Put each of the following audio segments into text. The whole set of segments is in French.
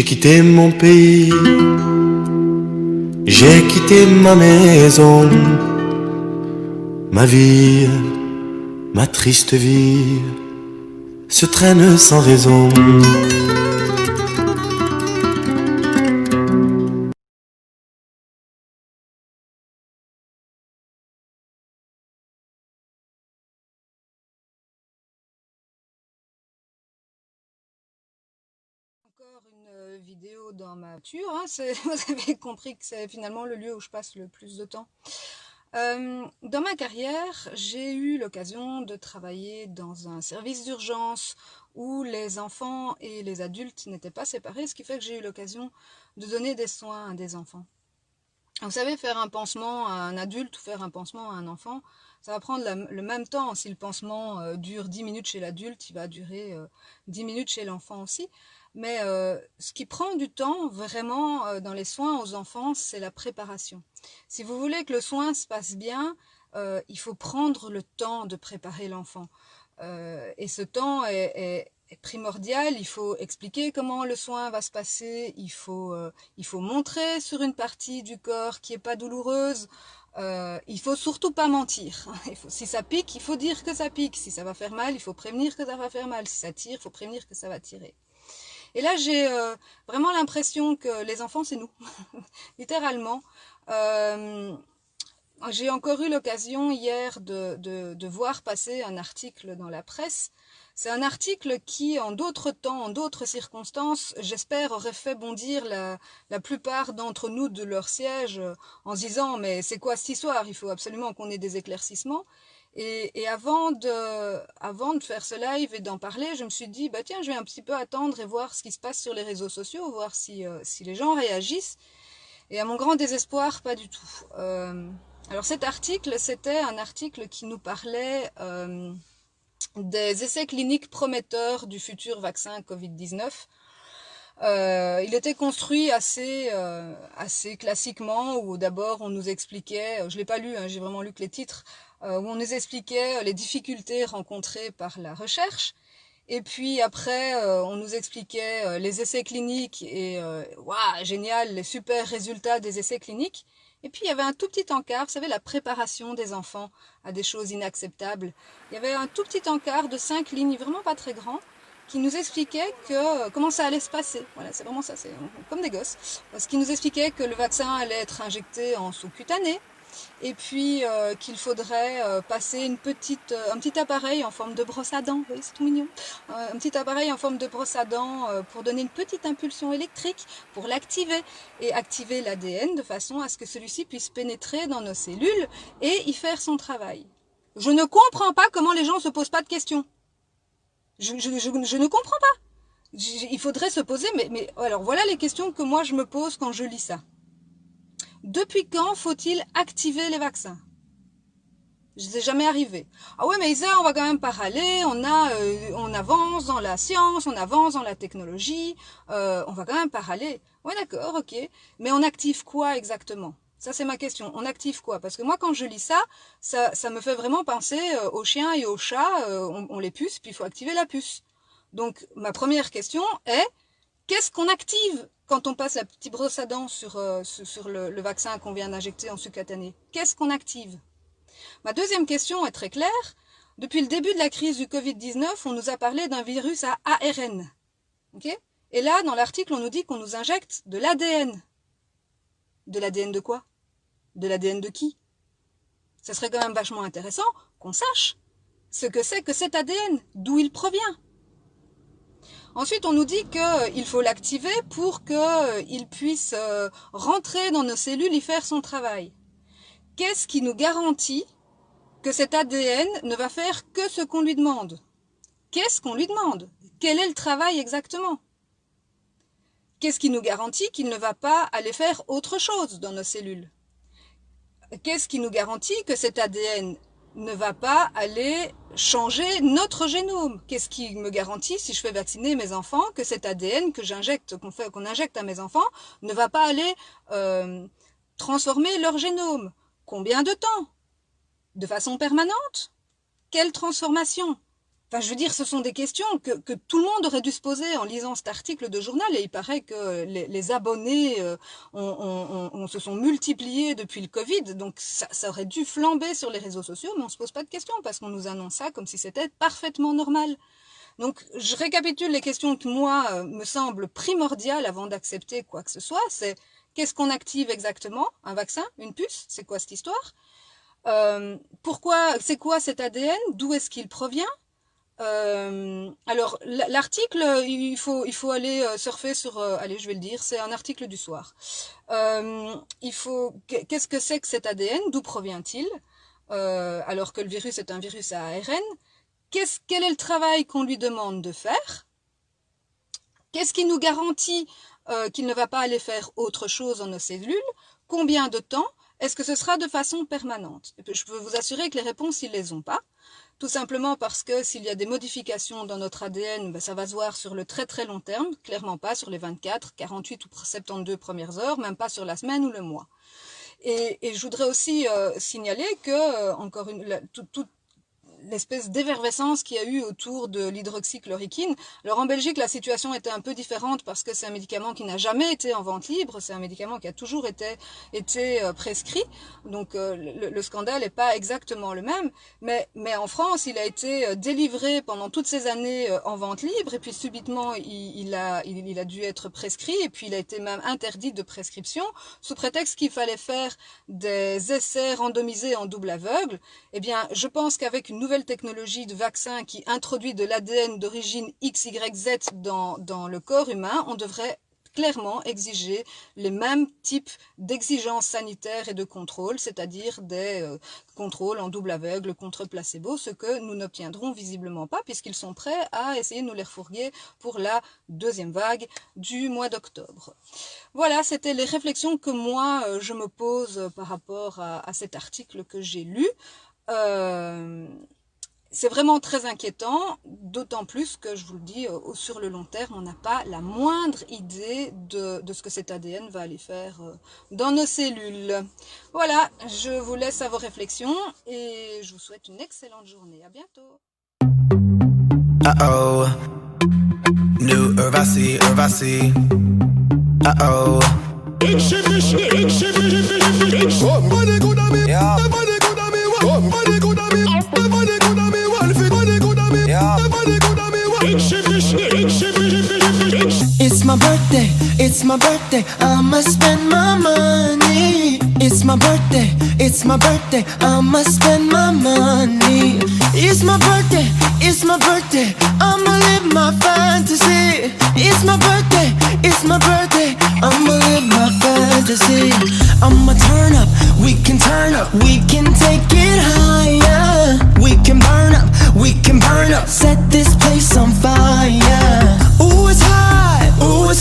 J'ai quitté mon pays, j'ai quitté ma maison, ma vie, ma triste vie se traîne sans raison. Encore une vidéo dans ma voiture, hein, vous avez compris que c'est finalement le lieu où je passe le plus de temps. Dans ma carrière, j'ai eu l'occasion de travailler dans un service d'urgence où les enfants et les adultes n'étaient pas séparés, ce qui fait que j'ai eu l'occasion de donner des soins à des enfants. Vous savez, faire un pansement à un adulte ou faire un pansement à un enfant, ça va prendre le même temps. Si le pansement dure 10 minutes chez l'adulte, il va durer 10 minutes chez l'enfant aussi. Mais ce qui prend du temps vraiment dans les soins aux enfants, c'est la préparation. Si vous voulez que le soin se passe bien, il faut prendre le temps de préparer l'enfant. Et ce temps est primordial. Il faut expliquer comment le soin va se passer. Il faut montrer sur une partie du corps qui est pas douloureuse. Il faut surtout pas mentir. Si ça pique, il faut dire que ça pique. Si ça va faire mal, il faut prévenir que ça va faire mal. Si ça tire, il faut prévenir que ça va tirer. Et là, j'ai vraiment l'impression que les enfants, c'est nous, littéralement. J'ai encore eu l'occasion hier de voir passer un article dans la presse. C'est un article qui, en d'autres temps, en d'autres circonstances, j'espère, aurait fait bondir la plupart d'entre nous de leur siège en se disant « mais c'est quoi cette histoire? Il faut absolument qu'on ait des éclaircissements ». Et avant de faire ce live et d'en parler, je me suis dit « bah tiens, je vais un petit peu attendre et voir ce qui se passe sur les réseaux sociaux, voir si les gens réagissent ». Et à mon grand désespoir, pas du tout. Alors cet article, c'était un article qui nous parlait des essais cliniques prometteurs du futur vaccin Covid-19. Il était construit assez classiquement, où d'abord on nous expliquait, je l'ai pas lu, hein, j'ai vraiment lu que les titres, où on nous expliquait les difficultés rencontrées par la recherche. Et puis après, on nous expliquait les essais cliniques et waouh, génial, les super résultats des essais cliniques. Et puis il y avait un tout petit encart, vous savez, la préparation des enfants à des choses inacceptables. Il y avait un tout petit encart de 5 lignes, vraiment pas très grand, qui nous expliquait comment ça allait se passer. Voilà, c'est vraiment ça, c'est comme des gosses. Ce qui nous expliquait que le vaccin allait être injecté en sous-cutané, et puis qu'il faudrait passer un petit appareil en forme de brosse à dents, oui, c'est tout mignon, un petit appareil en forme de brosse à dents pour donner une petite impulsion électrique, pour l'activer, et activer l'ADN de façon à ce que celui-ci puisse pénétrer dans nos cellules et y faire son travail. Je ne comprends pas comment les gens ne se posent pas de questions. Je ne comprends pas. Il faudrait se poser, mais alors voilà les questions que moi je me pose quand je lis ça. Depuis quand faut-il activer les vaccins? Je ne sais jamais arrivé. Ah ouais, mais Isa, on va quand même pas râler, on avance dans la science, on avance dans la technologie, on va quand même pas râler. Ouais, d'accord, ok. Mais on active quoi exactement? Ça, c'est ma question. On active quoi? Parce que moi, quand je lis ça me fait vraiment penser aux chiens et aux chats, on les puce, puis il faut activer la puce. Donc, ma première question est, qu'est-ce qu'on active quand on passe la petite brosse à dents sur le vaccin qu'on vient d'injecter en sous-cutané? Qu'est-ce qu'on active? Ma deuxième question est très claire. Depuis le début de la crise du Covid-19, on nous a parlé d'un virus à ARN. Okay? Et là, dans l'article, on nous dit qu'on nous injecte de l'ADN. De l'ADN de quoi? De l'ADN de qui? Ça serait quand même vachement intéressant qu'on sache ce que c'est que cet ADN, d'où il provient. Ensuite, on nous dit qu'il faut l'activer pour qu'il puisse rentrer dans nos cellules et faire son travail. Qu'est-ce qui nous garantit que cet ADN ne va faire que ce qu'on lui demande? Qu'est-ce qu'on lui demande? Quel est le travail exactement? Qu'est-ce qui nous garantit qu'il ne va pas aller faire autre chose dans nos cellules? Qu'est-ce qui nous garantit que cet ADN ne va pas aller changer notre génome? Qu'est-ce qui me garantit, si je fais vacciner mes enfants, que cet ADN qu'on injecte à mes enfants ne va pas aller transformer leur génome? Combien de temps? De façon permanente? Quelle transformation? Enfin, je veux dire, ce sont des questions que tout le monde aurait dû se poser en lisant cet article de journal, et il paraît que les abonnés se sont multipliés depuis le Covid, donc ça aurait dû flamber sur les réseaux sociaux, mais on se pose pas de questions parce qu'on nous annonce ça comme si c'était parfaitement normal. Donc, je récapitule les questions qui, moi, me semblent primordiales avant d'accepter quoi que ce soit. C'est qu'est-ce qu'on active exactement? Un vaccin? Une puce? C'est quoi cette histoire? C'est quoi cet ADN? D'où est-ce qu'il provient? Alors, l'article, il faut aller surfer sur... allez, je vais le dire, c'est un article du soir. Qu'est-ce que c'est que cet ADN? D'où provient-il? Alors que le virus est un virus à ARN. Quel est le travail qu'on lui demande de faire? Qu'est-ce qui nous garantit qu'il ne va pas aller faire autre chose dans nos cellules? Combien de temps? Est-ce que ce sera de façon permanente? Et puis, je peux vous assurer que les réponses, ils les ont pas. Tout simplement parce que s'il y a des modifications dans notre ADN, ça va se voir sur le très très long terme, clairement pas sur les 24, 48 ou 72 premières heures, même pas sur la semaine ou le mois. Et je voudrais aussi signaler que, encore toute l'espèce d'effervescence qu'il y a eu autour de l'hydroxychloroquine. Alors en Belgique, la situation était un peu différente parce que c'est un médicament qui n'a jamais été en vente libre, c'est un médicament qui a toujours été prescrit, donc le scandale n'est pas exactement le même, mais en France, il a été délivré pendant toutes ces années en vente libre, et puis subitement, il a dû être prescrit, et puis il a été même interdit de prescription, sous prétexte qu'il fallait faire des essais randomisés en double aveugle. Eh bien, je pense qu'avec une nouvelle technologie de vaccin qui introduit de l'ADN d'origine XYZ dans le corps humain, on devrait clairement exiger les mêmes types d'exigences sanitaires et de contrôles, c'est-à-dire des contrôles en double aveugle contre placebo, ce que nous n'obtiendrons visiblement pas puisqu'ils sont prêts à essayer de nous les refourguer pour la deuxième vague du mois d'octobre. Voilà, c'était les réflexions que moi je me pose par rapport à cet article que j'ai lu. C'est vraiment très inquiétant, d'autant plus que, je vous le dis, sur le long terme, on n'a pas la moindre idée de ce que cet ADN va aller faire dans nos cellules. Voilà, je vous laisse à vos réflexions et je vous souhaite une excellente journée. À bientôt. Uh-oh. New Urvasi. Uh-oh. It's my birthday, I'ma spend my money. It's my birthday, I'ma spend my money. It's my birthday, I'ma live my fantasy. It's my birthday, I'ma live my fantasy. I'ma turn up, we can take it higher. We can burn up, set this place on fire. Ooh, it's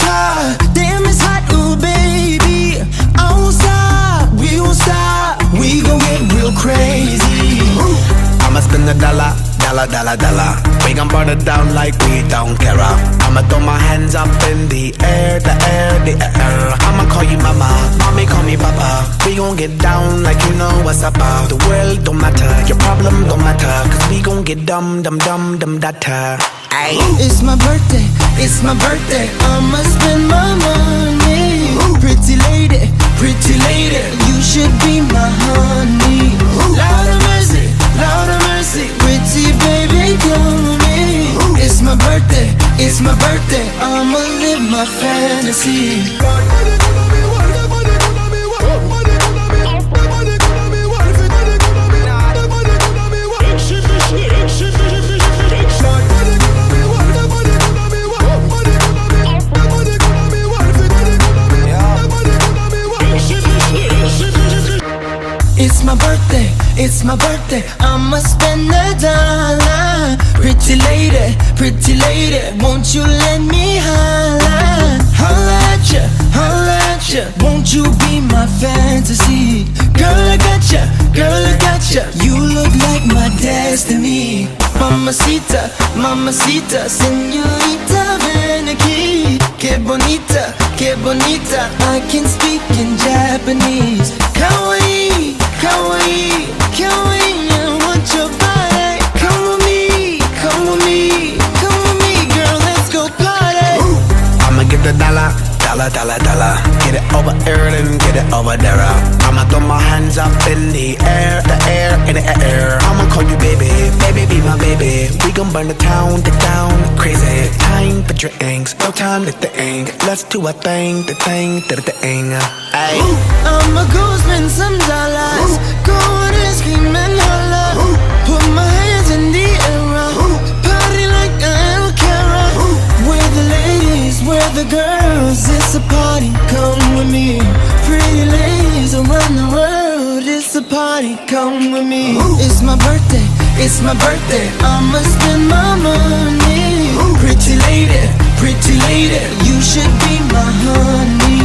hot, damn it's hot, ooh baby. I won't stop, we gon' get real crazy. I'ma spend a dollar. We gon' burn it down like we don't care. I'ma throw my hands up in the air. I'ma call you mama, mommy call me papa. We gon' get down like you know what's up. The world don't matter, your problem don't matter, cause we gon' get dumb data. Ay. It's my birthday, I'ma spend my money. Pretty lady, you should be my honey. Lord of mercy, pretty baby, come to me. It's my birthday, I'ma live my fantasy. It's my birthday, I'ma spend $1. Pretty lady, won't you let me holla? Holla at ya, won't you be my fantasy? Girl, I gotcha, you look like my destiny. Mamacita, señorita, ven aquí. Que bonita, I can speak in Japanese. Kawaii, I want your body. Come with me, dollar, dollar, dollar. Get it over here and get it over there. I'ma throw my hands up in the air, in the air. I'ma call you baby, baby, be my baby. We gon' burn the town crazy. Time for drinks, no time to think. Let's do a thing, the thing. Ay. I'ma go spend some dollars. Go out and scream and holler. Put my hands in the air. Party like I don't care. Where the ladies, where the girls. It's a party, come with me. Pretty ladies around the world. It's a party, come with me. It's my birthday, it's my birthday. I'ma spend my money. Pretty lady, you should be my honey.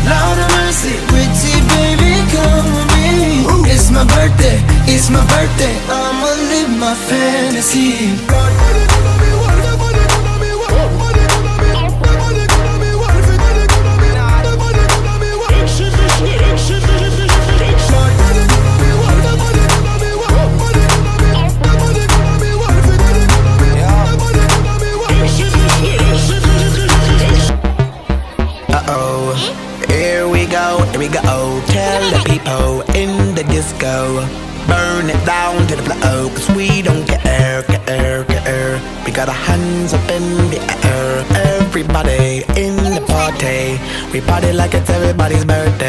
Lord of mercy, pretty baby, come with me. It's my birthday, I'ma live my fantasy. Here we go, tell the people in the disco. Burn it down to the floor, cause we don't care. We got our hands up in the air. Everybody in the party, we party like it's everybody's birthday.